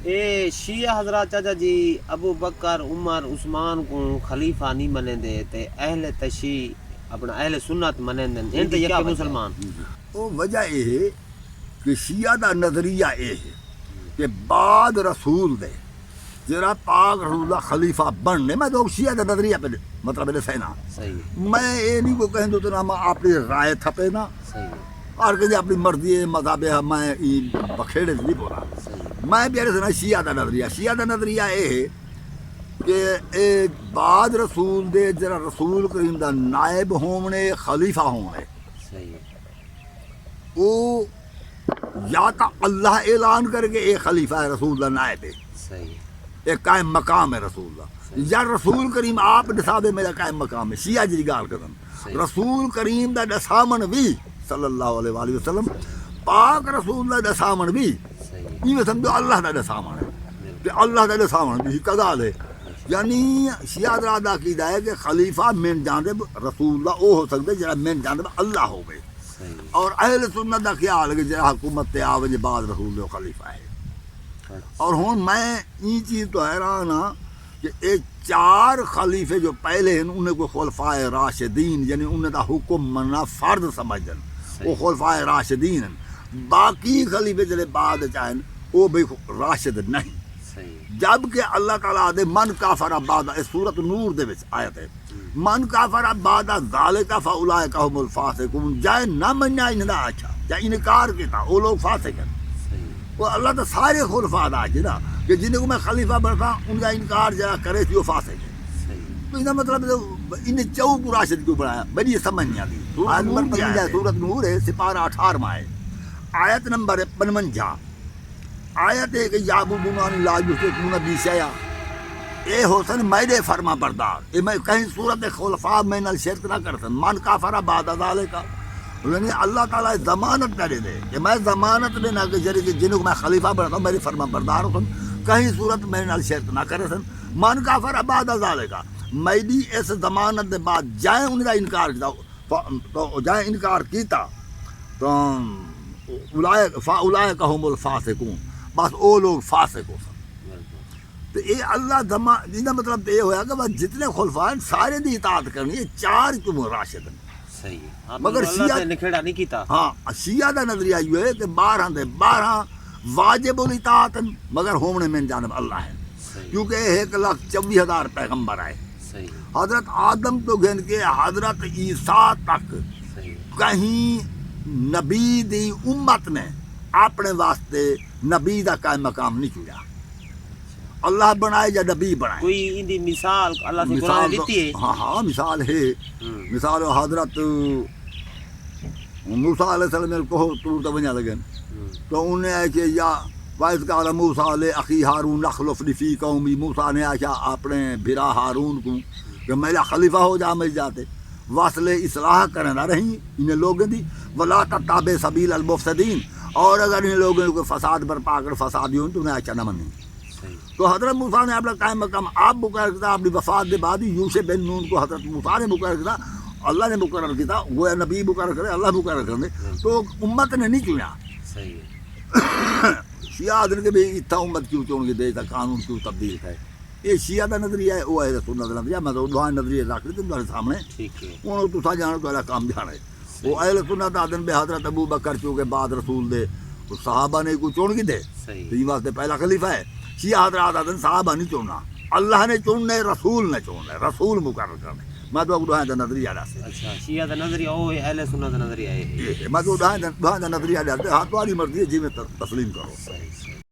اے شیعہ حضرات چاچا جی ابو بکر عمر عثمان کو خلیفہ نہیں منے دے تے اہل تشیع اپنا اہل سنت منے دے ان تے یک مسلمان وہ وجہ یہ ہے کہ شیعہ دا نظریہ یہ ہے کہ بعد رسول دے جرا پاک رسول اللہ خلیفہ بننے میں تو شیعہ دا نظریہ پہ مطلب ہے سینا صحیح میں یہ نہیں کو کہیں تو میں اپنی رائے تھپے نا صحیح اور کہ اپنی مرضی ہے مذہب ہے میں بکھیڑے سے نہیں بولا صحیح میں بھی سنا شیعہ دا نظریہ یہ ہے کہ اے بعد رسول دے جرا رسول کریم دا نائب ہونے خلیفہ ہونے صحیح وہ یا تا اللہ اعلان کر کے ایک خلیفہ ہے رسول دا نائب ہے صحیح ایک قائم مقام ہے رسول اللہ یا رسول کریم آپ نصاب میرا قائم مقام ہے شیعہ جی گال کرن رسول کریم دا دسامن بھی صلی اللہ علیہ وآلہ وسلم پاک رسول دا دسامن بھی صحیح یہ سمجھو اللہ دا دسامن ہے کہ اللہ دا دسامن بھی کدال ہے یعنی شیعہ حضرات دا عقیدہ ہے کہ خلیفہ من جانب رسول اللہ وہ ہو سکتے جرا من جانب اللہ ہو گئے صحیح اور اہل سنت دا خیال ہے کہ جرا حکومت تے آوے جے بعد رسول اللہ خلیفہ ہے اور ہوں میں یہ چیز تو حیران ہاں کہ ایک چار خلیفے جو پہلے ہیں انہیں کو خلفائے راشدین یعنی انہیں دا حکم مننا فرض سمجھن وہ خلفائے راشدین ہیں باقی خلیفے جلے بعد چاہیں وہ بھی راشد نہیں صحیح جبکہ اللہ تعالیٰ دے من کافر بعد اس سورۃ نور دے وچ آیت ہے من کافر بعد ذالک فاولئک هم الفاسقون جائے نہ منیا انہاں اچھا یا انکار کیتا وہ لوگ فاسق ہیں وہ اللہ تو سارے خلفاء دا ہے نا کہ جن کو میں خلیفہ بنتا ان کا انکار جرا کرے تھی وہ فاسق ہے تو اس کا مطلب انہیں چوک راشد کیوں بنایا بڑی سمجھ نہیں آتی آیت نمبر 55 سورۃ نور ہے سپارہ 18 ہے آیت نمبر 55 آیت ہے کہ یعبدون لا یشرکون بی شیئا اے حسن میرے فرما بردار اے میں کہیں صورت خلفاء میں نہ شرک نہ کرسن من کافر بعد ذالک یعنی اللہ تعالیٰ ضمانت نہ دے کہ میں ضمانت دینا کہ جن کو میں خلیفہ بناتا ہوں میری فرما بردار ہوں کہیں صورت میرے نال شرک نہ کرے سن من کافر بعد ذالک میری اس ضمانت کے بعد جائیں ان کا انکار کیتا تو جائیں انکار کیتا تو اولئک هم الفاسقون بس وہ لوگ فاسق ہو سن تو یہ اللہ جس کا مطلب یہ ہوا کہ بس جتنے خلفاء ہیں سارے دی اطاعت کرنی ہے چار کیوں راشد ہیں صحیح مگر شیعہ نے نکھڑا نہیں کیتا ہاں شیعہ دا نظریہ یہ ہے کہ 12 واجب الاطاعت مگر ہونے میں جانب اللہ ہے کیونکہ 1,24,000 پیغمبر آئے حضرت آدم تو گن کے حضرت عیسیٰ تک کہیں نبی دی امت نے اپنے واسطے نبی دا قائم مقام نہیں چڑیا اللہ بنائے یا نبی بنائے کوئی ان دی مثال اللہ سے قرآن دیتی ہے ہاں مثال ہے مثال حضرت موسیٰ علیہ السلام کو طور تو بنیا لگن تو انہیں ہے کہ یا وَإِذْ قَالَ مُوسَىٰ لِأَخِيهِ هَارُونَ اخْلُفْنِي فِي قَوْمِي موسیٰ نے آخیا اپنے بھرا ہارون کو کہ میرا خلیفہ ہو جا مل جاتے وصل اصلاح کریں نہ رہیں انہیں لوگوں دی وَلَا تَتَّبِعْ سَبِيلَ الْمُفْسِدِينَ اور اگر ان لوگوں کو فساد برپا کر فسادی ہوں تو انہیں اچھا نہ منیں تو حضرت موسیٰ نے اپنا قائم مقام آپ مقرر کیا اپنی وفات کے بعد یوشع بن نون کو حضرت موسیٰ نے مقرر کیا اللہ نے مقرر کیا وہ نبی مقرر کرے اللہ مقرر کرنے تو امت نے نہیں چنا شیعہ آدھر کے بھی اتنا امت کیوں چون کے دے تا قانون کیوں تبدیل ہے یہ شیعہ دا نظریہ ہے وہ اہل سنت دا نظریہ میں تو دعا نظریہ رکھ لی تمہارے سامنے انہوں تو سا جانا تو اللہ کام جانا ہے وہ اہل سنت آدھن بے حضرت ابو بکر چونکہ بعد رسول دے تو صحابہ نے کوئی چون کی دے تو یہ واسطے پہلا خلیفہ ہے شیعہ حضرات آدھن صحابہ نہیں چوننا اللہ نے چوننے رسول نے چوننے رسول مقرر کرنے میں تو دعائیں دا نظریہ راستے اچھا شیعہ دا نظریہ وہ اہل سنت دا نظریہ ہے میں تو دعائیں دا نظریہ راستے ہاں تمہاری مرضی ہے جی میں تسلیم کرو